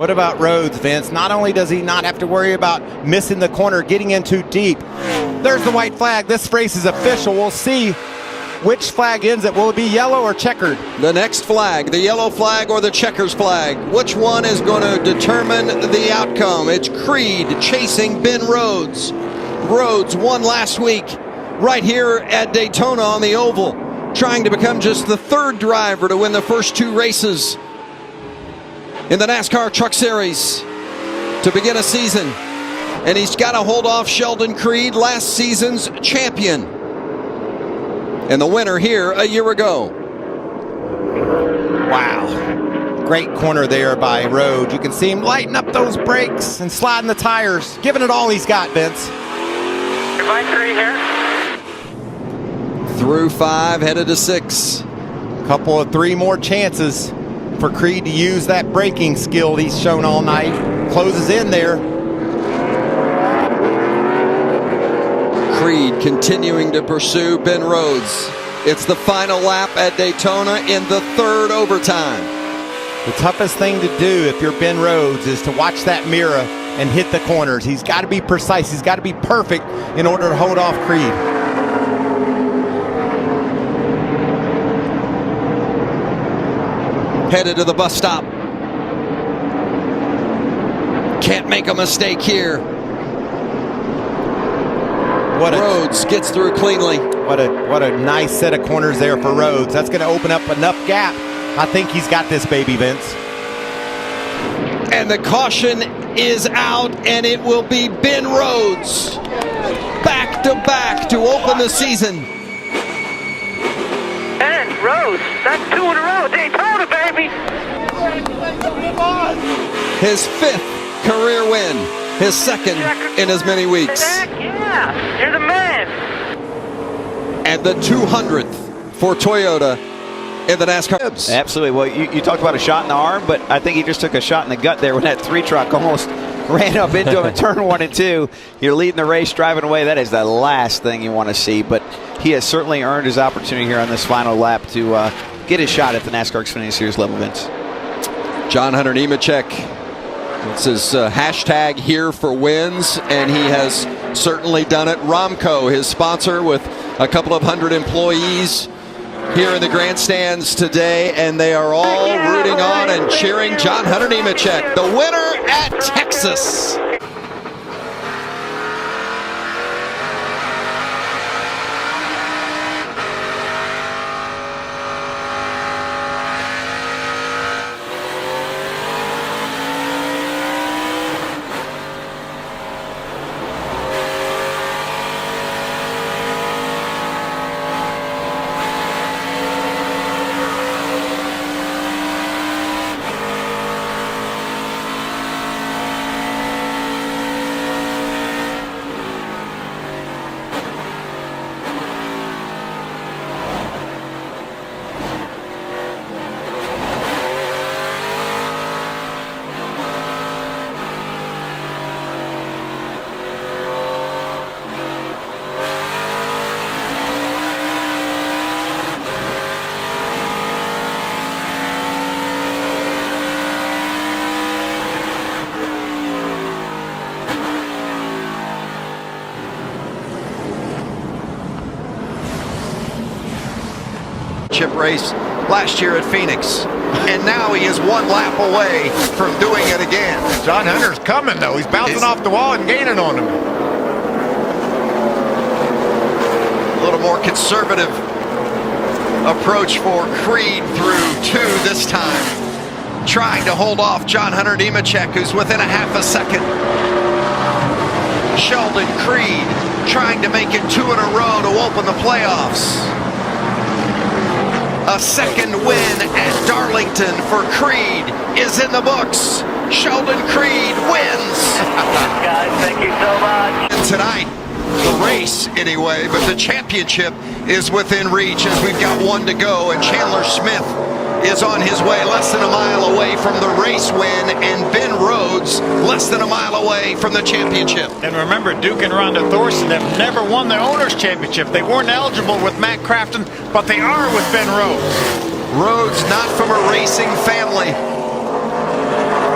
What about Rhodes, Vince? Not only does he not have to worry about missing the corner, getting in too deep. There's the white flag. This race is official. We'll see which flag ends it. Will it be yellow or checkered? The next flag, the yellow flag or the checkers flag. Which one is going to determine the outcome? It's Creed chasing Ben Rhodes. Rhodes won last week right here at Daytona on the oval, trying to become just the third driver to win the first two races in the NASCAR Truck Series to begin a season. And he's got to hold off Sheldon Creed, last season's champion, and the winner here a year ago. Wow. Great corner there by Rhodes. You can see him lighting up those brakes and sliding the tires, giving it all he's got, Vince. Goodbye, 3 here. Through 5, headed to 6. Couple of 3 more chances for Creed to use that braking skill he's shown all night. Closes in there. Creed continuing to pursue Ben Rhodes. It's the final lap at Daytona in the third overtime. The toughest thing to do if you're Ben Rhodes is to watch that mirror and hit the corners. He's got to be precise. He's got to be perfect in order to hold off Creed. Headed to the bus stop. Can't make a mistake here. Rhodes gets through cleanly. What a nice set of corners there for Rhodes. That's going to open up enough gap. I think he's got this, baby, Vince. And the caution is out, and it will be Ben Rhodes back to back to open the season. Ben Rhodes, that's 2 in a row. Daytona, baby. His 5th career win, his 2nd in as many weeks. Heck yeah, you're the man. And the 200th for Toyota in the NASCAR. Absolutely. Well, you talked about a shot in the arm, but I think he just took a shot in the gut there when that 3 truck almost ran up into him in turn 1 and 2. You're leading the race, driving away. That is the last thing you want to see. But he has certainly earned his opportunity here on this final lap to get his shot at the NASCAR Xfinity Series level, Vince. John Hunter Nemechek. It's his hashtag here for wins, and he has certainly done it. Romco, his sponsor, with a couple of hundred employees here in the grandstands today, and they are all rooting on and cheering John Hunter Nemechek, the winner at Texas. Race last year at Phoenix, and now he is 1 lap away from doing it again. John Hunter's coming though. He's bouncing off the wall and gaining on him. A little more conservative approach for Creed through 2 this time, trying to hold off John Hunter Nemechek, who's within a half a second. Sheldon Creed trying to make it 2 in a row to open the playoffs. A 2nd win at Darlington for Creed is in the books. Sheldon Creed wins. Guys, thank you so much. And tonight, the race anyway, but the championship is within reach as we've got 1 to go, and Chandler Smith is on his way, less than a mile away from the race win, and Ben Rhodes less than a mile away from the championship. And remember, Duke and Rhonda Thorson have never won the Owners' Championship. They weren't eligible with Matt Craftsman, but they are with Ben Rhodes. Rhodes not from a racing family,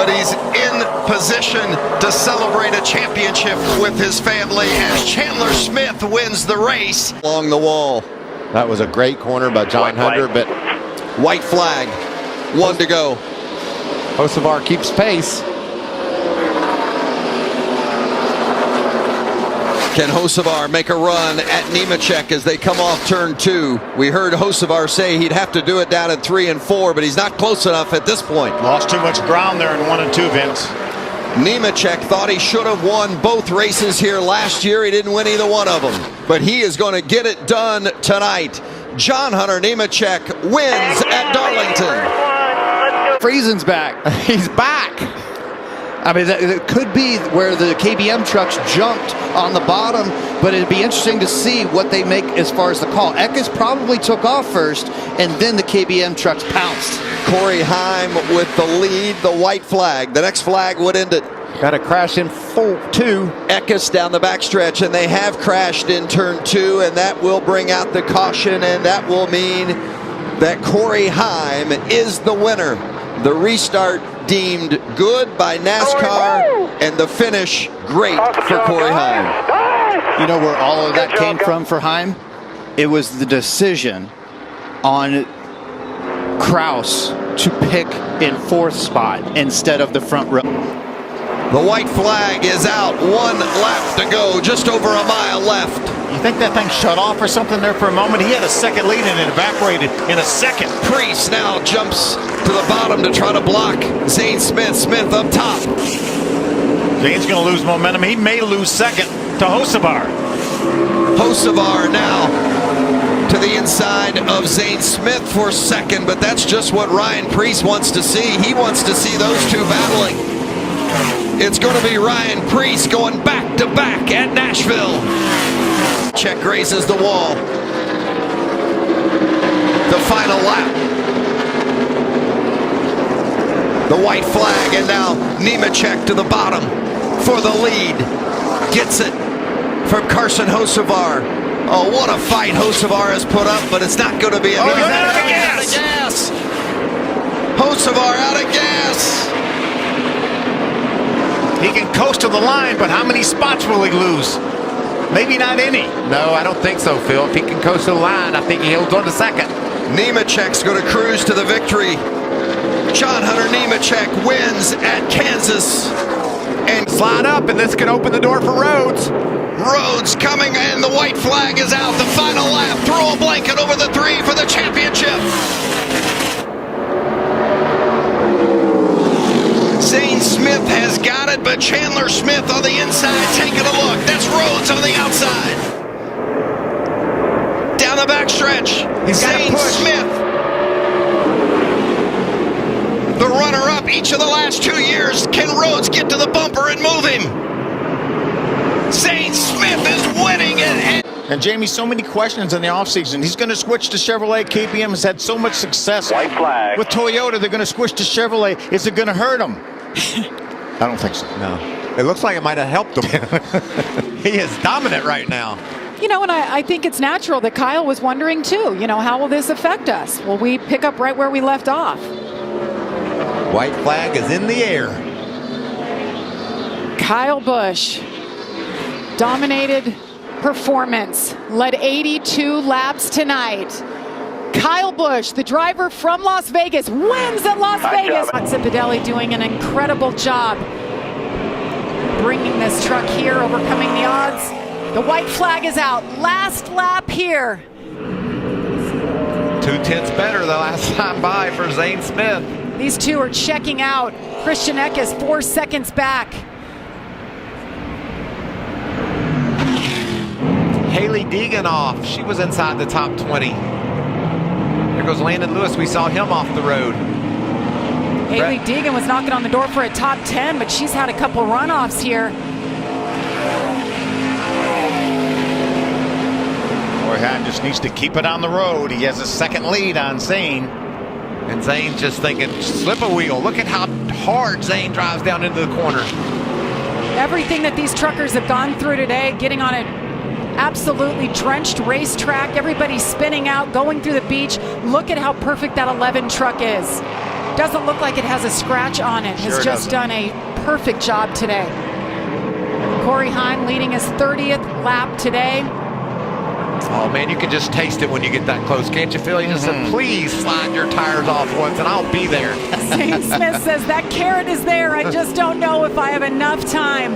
but he's in position to celebrate a championship with his family as Chandler Smith wins the race. Along the wall. That was a great corner by John Hunter, but White flag, 1 to go. Hocevar keeps pace. Can Hocevar make a run at Nemechek as they come off turn 2? We heard Hocevar say he'd have to do it down at 3 and 4, but he's not close enough at this point. Lost too much ground there in 1 and 2, Vince. Nemechek thought he should have won both races here last year. He didn't win either one of them, but he is going to get it done tonight. John Hunter Nemechek wins at Darlington. Friesen's back. He's back. I mean, it could be where the KBM trucks jumped on the bottom, but it'd be interesting to see what they make as far as the call. Eckes probably took off first, and then the KBM trucks pounced. Corey Heim with the lead, the white flag. The next flag would end it. Got a crash in 2. Eckes down the backstretch, and they have crashed in turn 2, and that will bring out the caution, and that will mean that Corey Heim is the winner. The restart deemed good by NASCAR, and the finish great for Corey Heim. You know where all of that came from for Heim? It was the decision on Kraus to pick in 4th spot instead of the front row. The white flag is out. 1 lap to go. Just over a mile left. You think that thing shut off or something there for a moment? He had a second lead and it evaporated in a second. Priest now jumps to the bottom to try to block Zane Smith. Smith up top. Zane's going to lose momentum. He may lose second to Hocevar. Hocevar now to the inside of Zane Smith for second, but that's just what Ryan Priest wants to see. He wants to see those two battling. It's going to be Ryan Priest going back to back at Nashville. Check grazes the wall. The final lap. The white flag, and now Nemechek to the bottom for the lead. Gets it from Carson Hocevar. Oh, what a fight Hocevar has put up, but it's not going to be enough. He's out of gas. Hocevar out of gas. He can coast to the line, but how many spots will he lose? Maybe not any. No, I don't think so, Phil. If he can coast to the line, I think he holds on to second. Nemechek's going to cruise to the victory. John Hunter Nemechek wins at Kansas. And Slide up, and this can open the door for Rhodes. Rhodes coming, and the white flag is out. The final lap. Throw a blanket over the 3 for the championship. Zane Smith has got it, but Chandler Smith on the inside taking a look. That's Rhodes on the outside. Down the backstretch. Zane Smith, the runner-up each of the last 2 years. Can Rhodes get to the bumper and move him? Zane Smith is winning it. And Jamie, so many questions in the offseason. He's going to switch to Chevrolet. KBM has had so much success White flag. with Toyota. They're going to switch to Chevrolet. Is it going to hurt him? I don't think so. No. It looks like it might have helped him. He is dominant right now. You know, and I think it's natural that Kyle was wondering too, you know, how will this affect us? Will we pick up right where we left off? White flag is in the air. Kyle Busch, dominated performance, led 82 laps tonight. Kyle Busch, the driver from Las Vegas, wins at Las Vegas. Zipadelli doing an incredible job bringing this truck here, overcoming the odds. The white flag is out. Last lap here. 2/10 better the last time by for Zane Smith. These two are checking out. Christian Eckes 4 seconds back. Haley Deegan off. She was inside the top 20. There goes Landon Lewis. We saw him off the road. Haley Deegan was knocking on the door for a top 10, but she's had a couple runoffs here. Corey just needs to keep it on the road. He has a second lead on Zane. And Zane's just thinking, slip a wheel. Look at how hard Zane drives down into the corner. Everything that these truckers have gone through today, getting on an absolutely drenched racetrack, everybody spinning out, going through the beach. Look at how perfect that 11 truck is. Doesn't look like it has a scratch on it. Has just done a perfect job today. Corey Heim leading his 30th lap today. Oh, man, you can just taste it when you get that close. Can't you feel? You just said, please slide your tires off once and I'll be there. Zane Smith says that carrot is there. I just don't know if I have enough time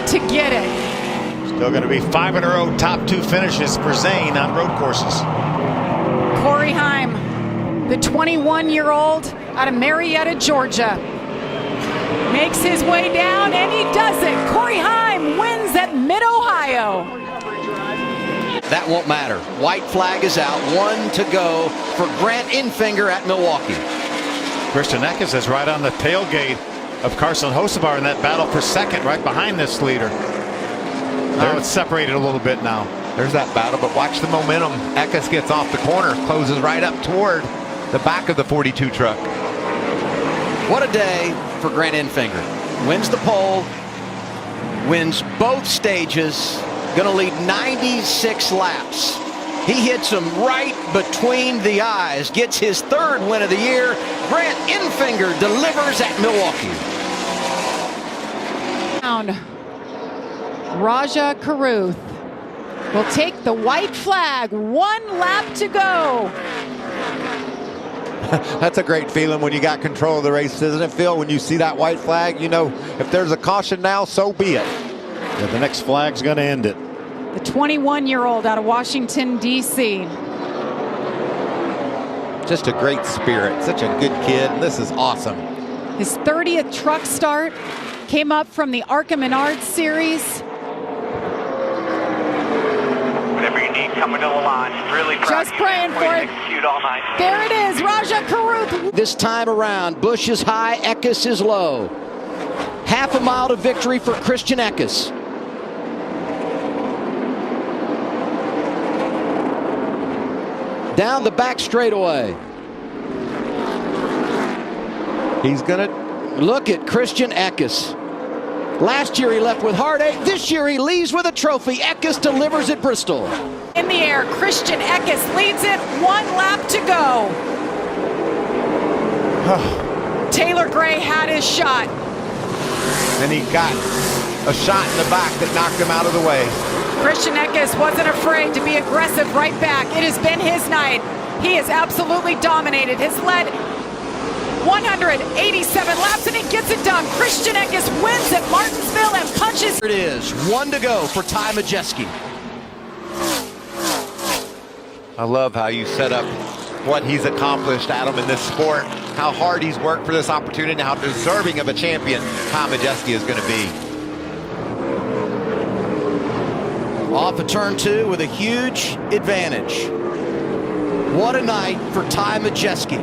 to get it. Still going to be 5 in a row top 2 finishes for Zane on road courses. Corey Heim, the 21-year-old out of Marietta, Georgia, makes his way down, and he does it. Corey Heim wins at Mid-Ohio. That won't matter. White flag is out. 1 to go for Grant Infinger at Milwaukee. Christian Eckes is right on the tailgate of Carson Hocevar in that battle for second, right behind this leader. Now it's separated a little bit now. There's that battle, but watch the momentum. Eckes gets off the corner, closes right up toward the back of the 42 truck. What a day for Grant Infinger. Wins the pole, wins both stages, going to lead 96 laps. He hits him right between the eyes, gets his 3rd win of the year. Grant Infinger delivers at Milwaukee. Raja Caruth will take the white flag. 1 lap to go. That's a great feeling when you got control of the race, isn't it, Phil? When you see that white flag, you know, if there's a caution now, so be it. Yeah, the next flag's going to end it. The 21-year-old out of Washington, D.C. Just a great spirit. Such a good kid. This is awesome. His 30th truck start came up from the Arca Menard Series. Whatever you need coming to the line. Really proud Just of you. praying for it. Execute all night. There it is, Raja Caruth. This time around, Busch is high, Eckes is low. Half a mile to victory for Christian Eckes. Down the back straightaway. He's going to look at Christian Eckes. Last year he left with heartache. This year he leaves with a trophy. Eckes delivers at Bristol. In the air, Christian Eckes leads it. 1 lap to go. Taylor Gray had his shot. And he got a shot in the back that knocked him out of the way. Christian Eckes wasn't afraid to be aggressive right back. It has been his night. He has absolutely dominated. Has led 187 laps, and he gets it done. Christian Eckes wins at Martinsville and punches. Here it is. 1 to go for Ty Majeski. I love how you set up what he's accomplished, Adam, in this sport, how hard he's worked for this opportunity, and how deserving of a champion Ty Majeski is going to be. Off of turn 2 with a huge advantage. What a night for Ty Majeski.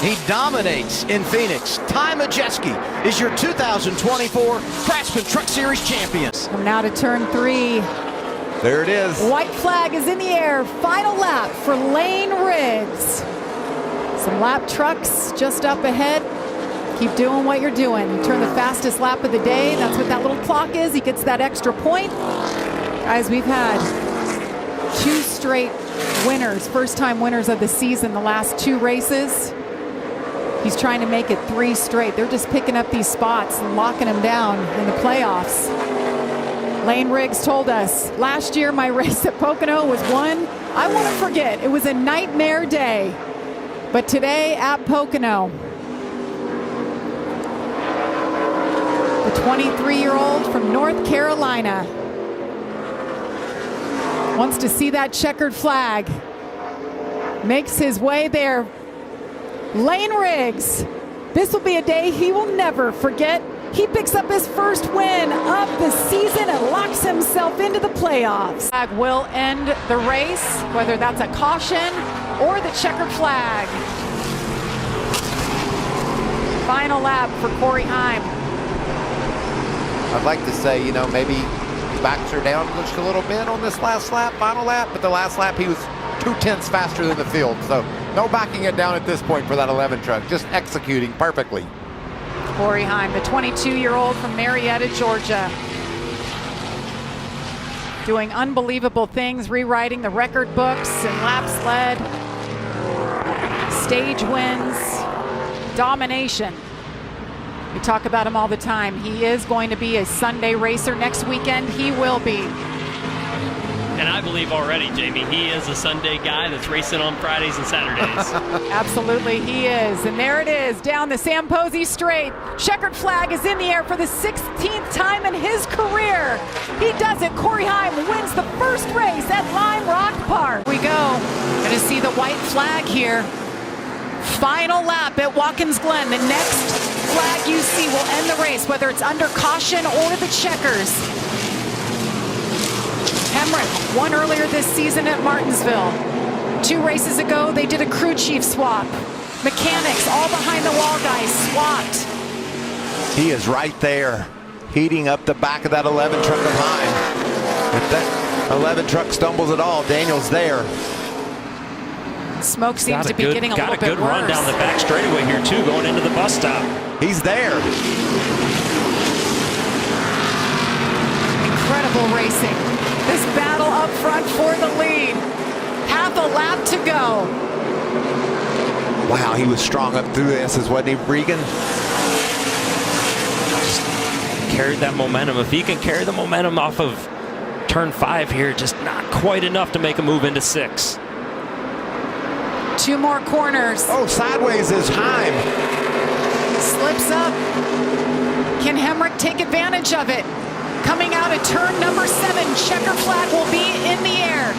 He dominates in Phoenix. Ty Majeski is your 2024 Craftsman Truck Series champion. Come now to turn 3. There it is. White flag is in the air. Final lap for Lane Riggs. Some lap trucks just up ahead. Keep doing what you're doing. You turn the fastest lap of the day. That's what that little clock is. He gets that extra point. Guys, we've had 2 straight winners, first-time winners of the season, the last 2 races. He's trying to make it 3 straight. They're just picking up these spots and locking them down in the playoffs. Lane Riggs told us, last year my race at Pocono was one I won't forget. It was a nightmare day. But today at Pocono, the 23-year-old from North Carolina wants to see that checkered flag. Makes his way there. Lane Riggs, this will be a day he will never forget. He picks up his first win of the season and locks himself into the playoffs. Flag will end the race, whether that's a caution or the checkered flag. Final lap for Corey Heim. I'd like to say, you know, maybe he backs her down just a little bit on this last lap, final lap, but the last lap he was 2/10 faster than the field. So no backing it down at this point for that 11 truck, just executing perfectly. Corey Heim, the 22-year-old from Marietta, Georgia. Doing unbelievable things, rewriting the record books and laps led. stage wins, domination. We talk about him all the time. He is going to be a Sunday racer next weekend. He will be. And I believe already, Jamie, he is a Sunday guy that's racing on Fridays and Saturdays. Absolutely, he is. And there it is, down the Sam Posey Straight. Checkered flag is in the air for the 16th time in his career. He does it. Corey Heim wins the first race at Lime Rock Park. We go. Going to see the white flag here. Final lap at Watkins Glen. The next flag you see will end the race, whether it's under caution or the checkers. Hemrick won earlier this season at Martinsville. 2 races ago, they did a crew chief swap. Mechanics, all behind the wall guys, swapped. He is right there, heating up the back of that 11 truck of Heim. If that 11 truck stumbles at all, Daniel's there. Smoke seems to be getting a little bit worse. Got a good run down the back straightaway here, too, going into the bus stop. He's there. Incredible racing. This battle up front for the lead. Half a lap to go. Wow, he was strong up through this, wasn't he, Regan? Carried that momentum. If he can carry the momentum off of turn 5 here, just not quite enough to make a move into 6. 2 more corners. Oh, sideways is Heim. Slips up. Can Hemrick take advantage of it? Coming out of turn number 7, checker flag will be in the air.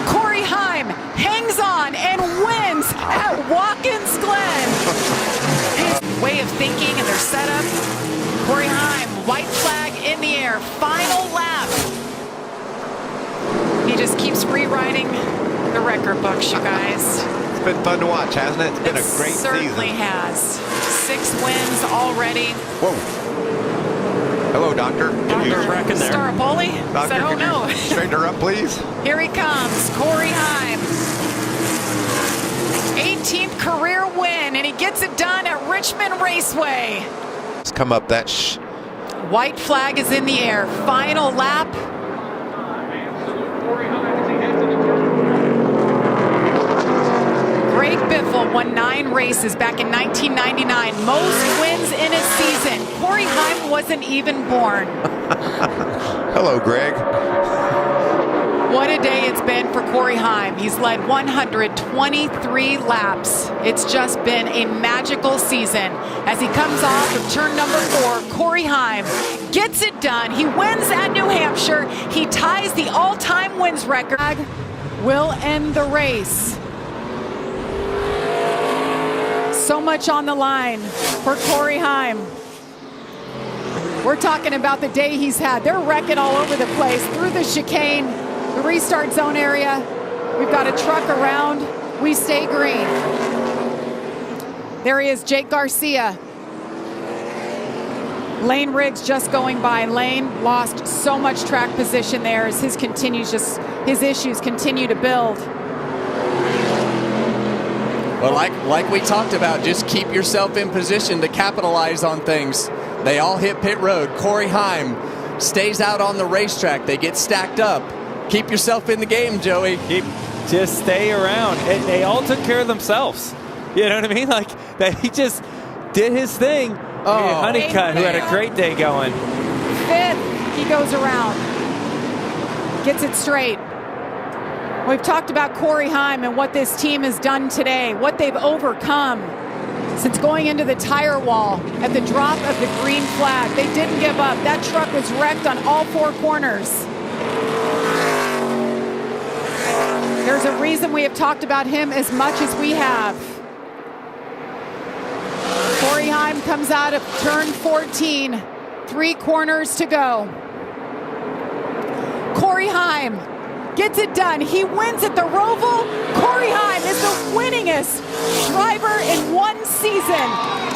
Corey Heim hangs on and wins at Watkins Glen. His way of thinking and their setup. Corey Heim, white flag in the air, final lap. He just keeps rewriting the record books, you guys. It's been fun to watch, hasn't it? It's been a great season. It certainly has. 6 wins already. Whoa. Hello, Doctor. Dr. Starapoli? Doctor, Said, oh no. Straighten her up, please. Here he comes, Corey Heim. 18th career win, and he gets it done at Richmond Raceway. Let's come up that White flag is in the air. Final lap. Greg Biffle won 9 races back in 1999. Most wins in a season. Corey Heim wasn't even born. Hello, Greg. What a day it's been for Corey Heim. He's led 123 laps. It's just been a magical season. As he comes off of turn number 4, Corey Heim gets it done. He wins at New Hampshire. He ties the all-time wins record. Will end the race. So much on the line for Corey Heim. We're talking about the day he's had. They're wrecking all over the place through the chicane, the restart zone area. We've got a truck around. We stay green. There he is, Jake Garcia. Lane Riggs just going by. Lane lost so much track position there as his issues continue to build. Well, like we talked about, just keep yourself in position to capitalize on things. They all hit pit road. Corey Heim stays out on the racetrack. They get stacked up. Keep yourself in the game, Joey. Just stay around. And they all took care of themselves. You know what I mean? Like, that he just did his thing. Oh, Honeycutt, who had a great day going. 5th, he goes around. Gets it straight. We've talked about Corey Heim and what this team has done today, what they've overcome since going into the tire wall at the drop of the green flag. They didn't give up. That truck was wrecked on all 4 corners. There's a reason we have talked about him as much as we have. Corey Heim comes out of turn 14, 3 corners to go. Corey Heim gets it done. He wins at the Roval. Corey Heim is the winningest driver in one season.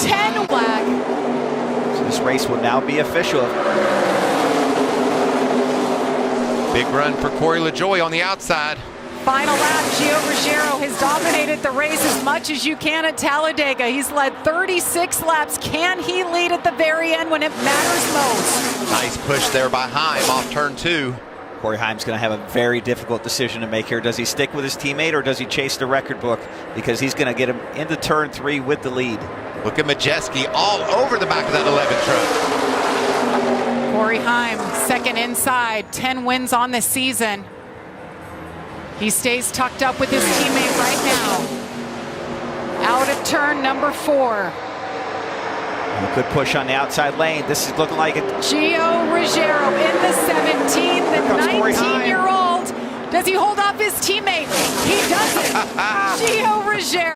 10 flag. So this race will now be official. Big run for Corey LaJoie on the outside. Final lap, Gio Ruggiero has dominated the race as much as you can at Talladega. He's led 36 laps. Can he lead at the very end when it matters most? Nice push there by Heim off turn 2. Corey Heim's going to have a very difficult decision to make here. Does he stick with his teammate or does he chase the record book? Because he's going to get him into turn 3 with the lead. Look at Majeski all over the back of that 11 truck. Corey Heim, second inside, 10 wins on the season. He stays tucked up with his teammate right now. Out of turn number 4. Good push on the outside lane. This is looking like it. Gio Ruggiero in the 17, the 19-year-old. Does he hold off his teammate? He doesn't. Gio Ruggiero.